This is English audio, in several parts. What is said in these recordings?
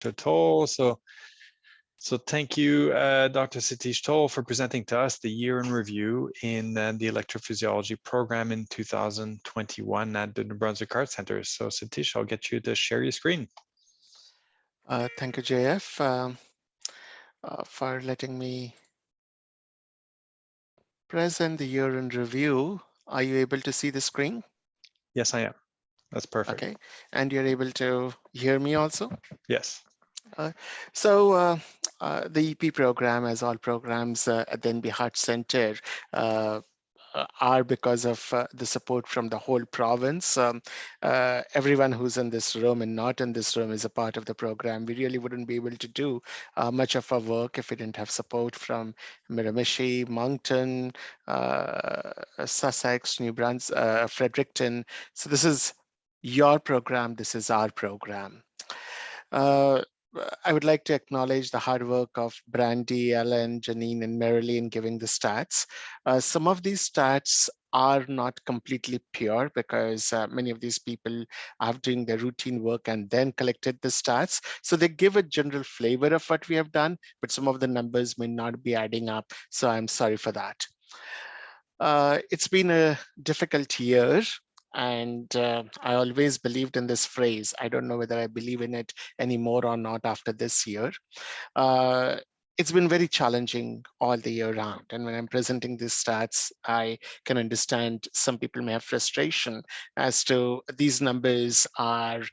Dr. Toal. So thank you, Dr. Satish Toal, for presenting to us the year in review in the electrophysiology program in 2021 at the New Brunswick Heart Center. So Satish, I'll get you to share your screen. Thank you, JF, for letting me present the year in review. Are you able to see the screen? Yes, I am. That's perfect. Okay, and you're able to hear me also? Yes. The EP program, as all programs at the NB Heart Center, are because of the support from the whole province. Everyone who's in this room and not in this room is a part of the program. We really wouldn't be able to do much of our work if we didn't have support from Miramichi, Moncton, Sussex, New Brunswick, Fredericton. So this is your program, this is our program. I would like to acknowledge the hard work of Brandy, Ellen, Janine, and Marilee in giving the stats. Some of these stats are not completely pure because many of these people are doing their routine work and then collected the stats. So they give a general flavor of what we have done, but some of the numbers may not be adding up. So I'm sorry for that. It's been a difficult year. And I always believed in this phrase. I don't know whether I believe in it anymore or not after this year. It's been very challenging all the year round. And when I'm presenting these stats, I can understand some people may have frustration as to these numbers are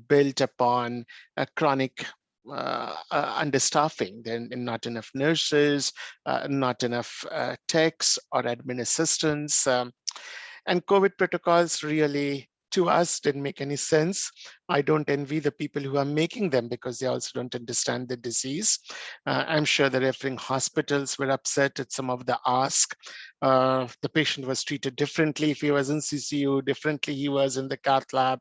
built upon a chronic understaffing. There are not enough nurses, not enough techs or admin assistants. And COVID protocols really, to us, didn't make any sense. I don't envy the people who are making them because they also don't understand the disease. I'm sure the referring hospitals were upset at some of the ask. The patient was treated differently if he was in CCU, differently he was in the cath lab.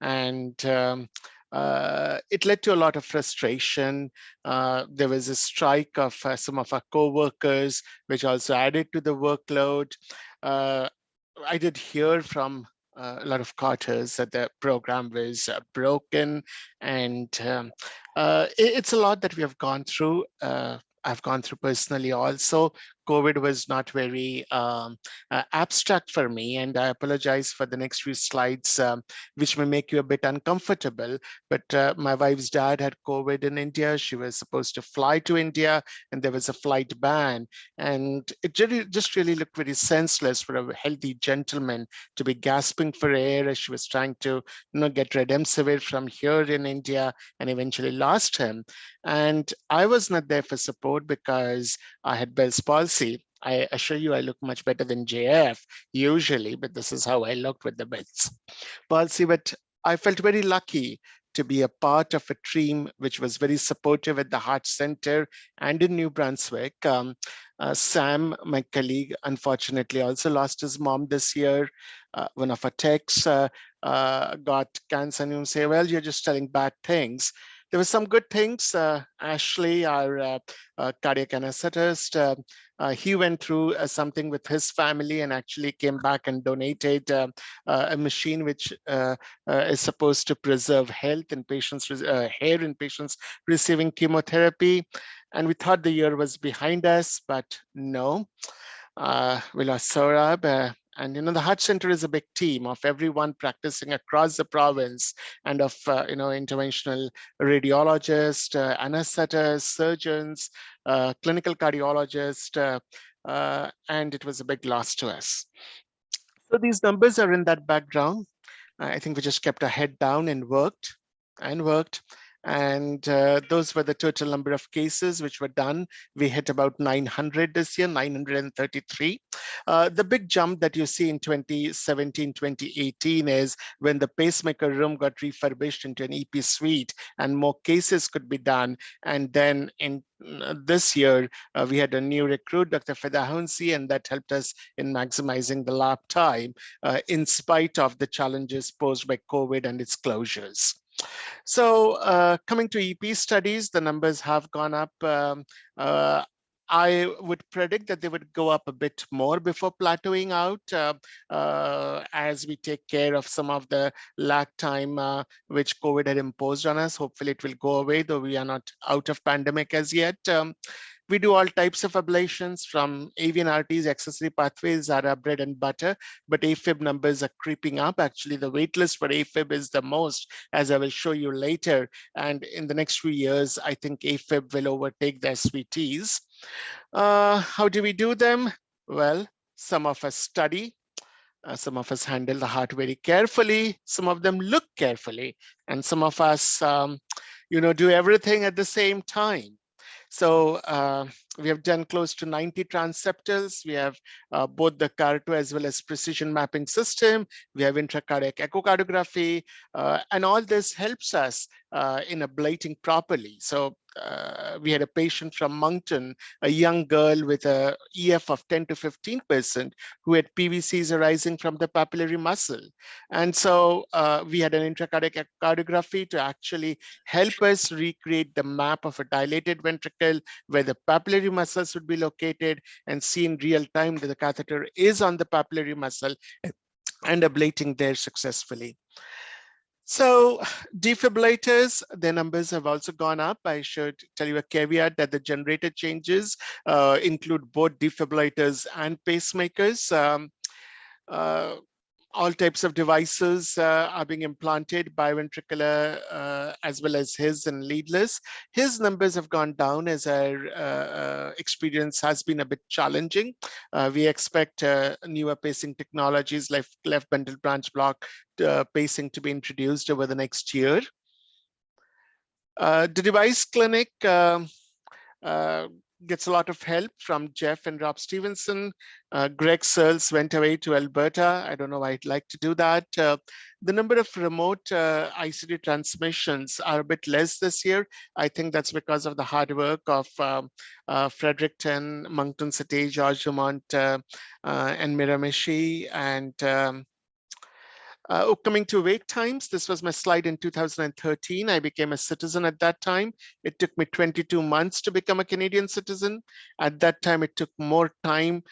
And it led to a lot of frustration. There was a strike of some of our co-workers, which also added to the workload. I did hear from a lot of quarters that the program was broken, and it's a lot that we have gone through. I've gone through personally also. COVID was not very abstract for me, and I apologize for the next few slides, which may make you a bit uncomfortable. But my wife's dad had COVID in India. She was supposed to fly to India, and there was a flight ban. And it just really looked very senseless for a healthy gentleman to be gasping for air as she was trying to get remdesivir from here in India, and eventually lost him. And I was not there for support because I had Bell's palsy. I assure you I look much better than JF usually, but this is how I looked with the Bell's palsy. But I felt very lucky to be a part of a team which was very supportive at the Heart Center and in New Brunswick. Sam, my colleague, unfortunately also lost his mom this year. One of our techs got cancer, and you say, well, you're just telling bad things. There were some good things. Ashley, our cardiac anesthetist, he went through something with his family and actually came back and donated a machine which is supposed to preserve health in patients, hair in patients receiving chemotherapy. And we thought the year was behind us, but no. We lost Saurabh. And the Heart Center is a big team of everyone practicing across the province, and of interventional radiologists, anesthetists, surgeons, clinical cardiologists, and it was a big loss to us. So these numbers are in that background. I think we just kept our head down and worked and worked. And those were the total number of cases which were done. We hit about 900 this year, 933. The big jump that you see in 2017, 2018 is when the pacemaker room got refurbished into an EP suite and more cases could be done. And then in this year, we had a new recruit, Dr. Fedahunsi, and that helped us in maximizing the lab time in spite of the challenges posed by COVID and its closures. So coming to EP studies, the numbers have gone up. I would predict that they would go up a bit more before plateauing out as we take care of some of the lag time which COVID had imposed on us. Hopefully it will go away, though we are not out of pandemic as yet. We do all types of ablations from avian arteries, accessory pathways are our bread and butter, but AFib numbers are creeping up. Actually, the wait list for AFib is the most, as I will show you later. And in the next few years, I think AFib will overtake the SVTs. How do we do them? Well, some of us study, some of us handle the heart very carefully, some of them look carefully, and some of us, do everything at the same time. So we have done close to 90 transeptals. We have both the CAR2 as well as precision mapping system. We have intracardiac echocardiography, and all this helps us in ablating properly. So we had a patient from Moncton, a young girl with a EF of 10 to 15% who had PVCs arising from the papillary muscle. And so we had an intracardiac echocardiography to actually help us recreate the map of a dilated ventricle where the papillary muscles would be located, and see in real time that the catheter is on the papillary muscle and ablating there successfully. So defibrillators, their numbers have also gone up. I should tell you a caveat that the generator changes include both defibrillators and pacemakers. All types of devices are being implanted, biventricular as well as his and leadless. His numbers have gone down as our experience has been a bit challenging. We expect newer pacing technologies like left bundle branch block pacing to be introduced over the next year. The device clinic gets a lot of help from Jeff and Rob Stevenson. Greg Searles went away to Alberta. I don't know why I'd like to do that. The number of remote ICD transmissions are a bit less this year. I think that's because of the hard work of Fredericton, Moncton City, George Dumont, and Miramichi. And coming to wait times, this was my slide in 2013. I became a citizen at that time. It took me 22 months to become a Canadian citizen. At that time, it took more time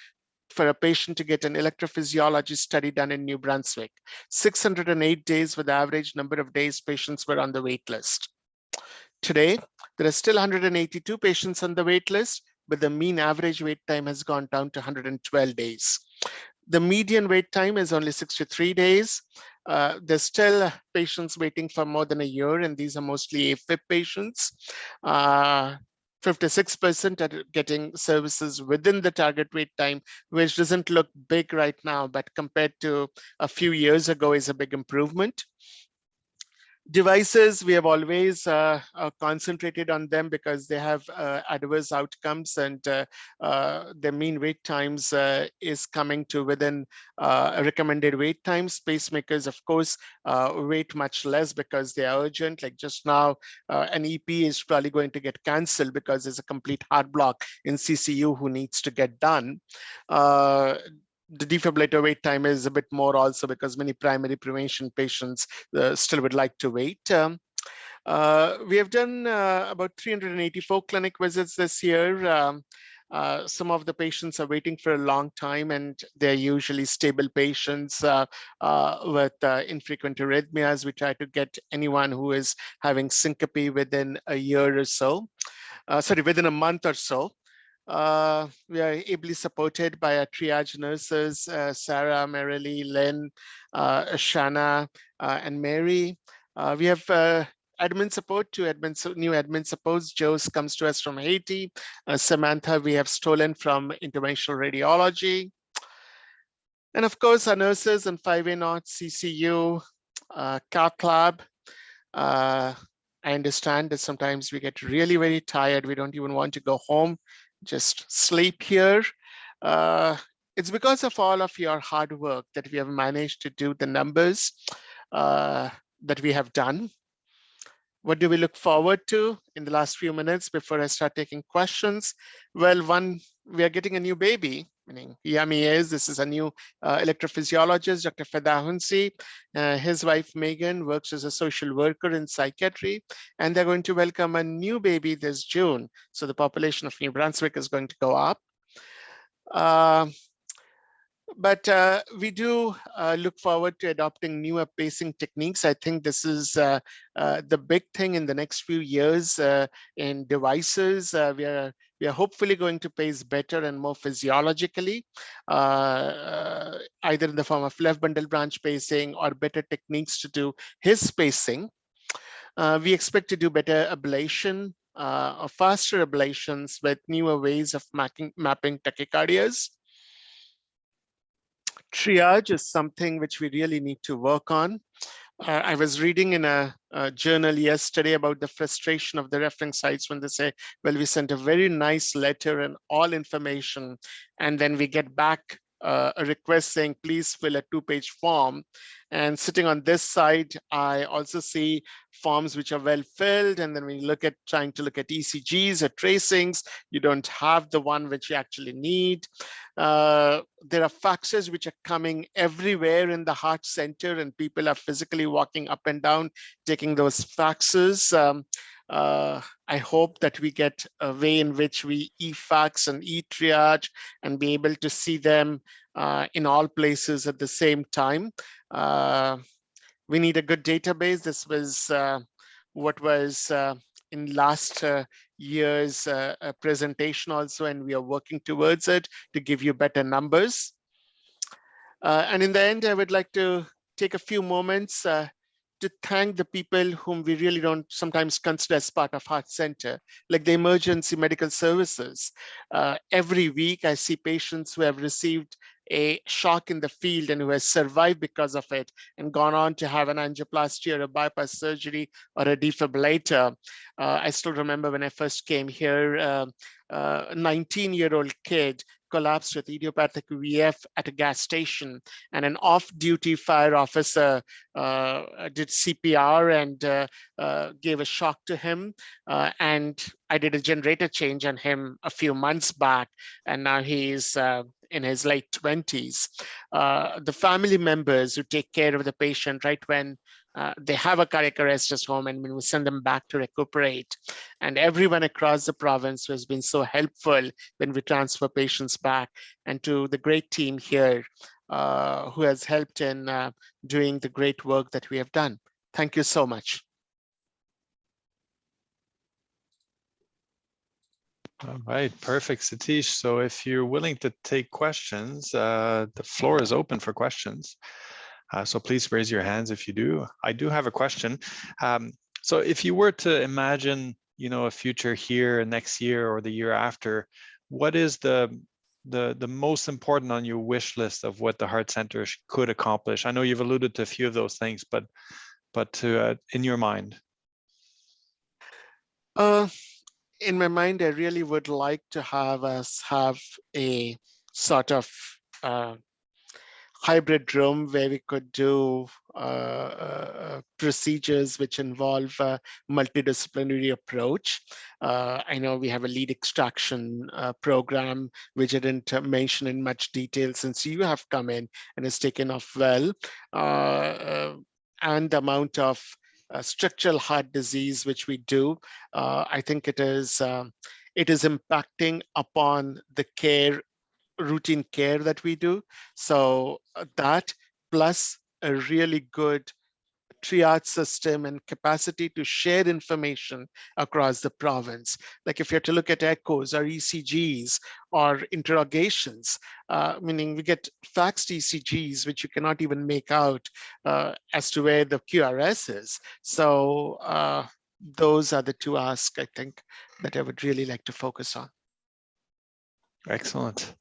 for a patient to get an electrophysiology study done in New Brunswick. 608 days were the average number of days patients were on the wait list. Today, there are still 182 patients on the wait list, but the mean average wait time has gone down to 112 days. The median wait time is only 63 days. There's still patients waiting for more than a year, and these are mostly AFib patients. 56% are getting services within the target wait time, which doesn't look big right now, but compared to a few years ago is a big improvement. Devices, we have always concentrated on them because they have adverse outcomes, and the mean wait times is coming to within recommended wait times. Pacemakers, of course, wait much less because they are urgent. Like just now, an EP is probably going to get canceled because there's a complete heart block in CCU who needs to get done. The defibrillator wait time is a bit more also because many primary prevention patients still would like to wait. We have done about 384 clinic visits this year. Some of the patients are waiting for a long time, and they're usually stable patients with infrequent arrhythmias. We try to get anyone who is having syncope within a year or so, within a month or so. We are ably supported by our triage nurses, Sarah, Marilee, Lynn, Shanna, and Mary. We have admin support to new admin supports. Joe's comes to us from Haiti. Samantha, we have stolen from interventional radiology. And of course, our nurses and 5A North, CCU, Cath Lab. I understand that sometimes we get really very tired. We don't even want to go home, just sleep here. It's because of all of your hard work that we have managed to do the numbers that we have done. What do we look forward to in the last few minutes before I start taking questions? Well, one, we are getting a new baby. meaning EMEAs. This is a new electrophysiologist, Dr. Feda Hunsi. His wife, Megan, works as a social worker in psychiatry, and they're going to welcome a new baby this June. So the population of New Brunswick is going to go up. But we do look forward to adopting newer pacing techniques. I think this is the big thing in the next few years in devices. We are hopefully going to pace better and more physiologically, either in the form of left bundle branch pacing or better techniques to do his pacing. We expect to do better ablation, or faster ablations with newer ways of mapping tachycardias. Triage is something which we really need to work on. I was reading in a journal yesterday about the frustration of the referring sites when they say, well, we sent a very nice letter and all information, and then we get back a request saying, please fill a 2-page form. And sitting on this side, I also see forms which are well filled. And then when you look at trying to look at ECGs or tracings, you don't have the one which you actually need. There are faxes which are coming everywhere in the heart center, and people are physically walking up and down taking those faxes. I hope that we get a way in which we e-fax and e-triage and be able to see them in all places at the same time. We need a good database. This was what was in last year's presentation also, and we are working towards it to give you better numbers. And in the end, I would like to take a few moments to thank the people whom we really don't sometimes consider as part of Heart Center, like the emergency medical services. Every week, I see patients who have received a shock in the field and who has survived because of it and gone on to have an angioplasty or a bypass surgery or a defibrillator. I still remember when I first came here, a 19-year-old kid collapsed with idiopathic VF at a gas station, and an off-duty fire officer did CPR and gave a shock to him. And I did a generator change on him a few months back, and now he's in his late 20s. The family members who take care of the patient right when they have a cardiac arrest at home, and when we send them back to recuperate, and everyone across the province who has been so helpful when we transfer patients back, and to the great team here who has helped in doing the great work that we have done. Thank you so much. All right, perfect, Satish. So if you're willing to take questions, the floor is open for questions. So please raise your hands if you do. I do have a question. So if you were to imagine, a future here next year or the year after, what is the most important on your wish list of what the Heart Center could accomplish? I know you've alluded to a few of those things, but in your mind. In my mind, I really would like to have us have a sort of hybrid room where we could do procedures which involve a multidisciplinary approach. I know we have a lead extraction program, which I didn't mention in much detail since you have come in and has taken off well. And the amount of structural heart disease which we do, I think it is impacting upon the care, routine care that we do. So that plus a really good triage system and capacity to share information across the province. Like if you have to look at echoes or ECGs or interrogations, meaning we get faxed ECGs, which you cannot even make out as to where the QRS is. So those are the two asks, I think, that I would really like to focus on. Excellent.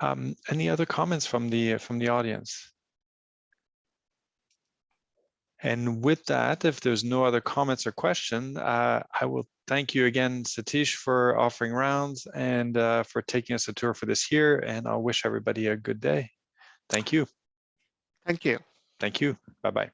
Any other comments from the audience? And with that, if there's no other comments or question, I will thank you again, Satish, for offering rounds and for taking us a tour for this year. And I'll wish everybody a good day. Thank you. Thank you. Thank you. Bye-bye.